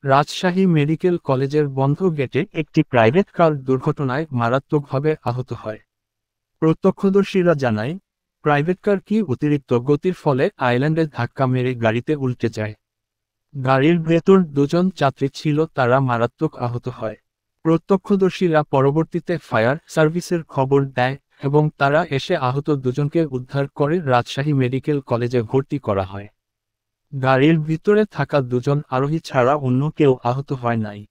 Rajshahi medical কলেজের বন্ধ গেটে একটি প্রাইভেট কার দুর্ঘটনায় মারাত্মকভাবে আহত হয়। প্রত্যক্ষদর্শীরা জানায়, প্রাইভেট কারটি অতিরিক্ত গতির ফলে আইল্যান্ডে ধাক্কা মেরে গাড়িতে উল্টে যায়। গাড়ির ভেতর দুজন যাত্রী ছিল, তারা মারাত্মক আহত হয়। প্রত্যক্ষদর্শীরা পরবর্তীতে ফায়ার সার্ভিসের খবর দেয় এবং তারা এসে আহত দুজনকে উদ্ধার করে রাজশাহী মেডিকেল কলেজে ভর্তি করা হয়। গাড়ির ভিতরে থাকা দুজন আরোহী ছাড়া অন্য কেউ আহত হয় নাই।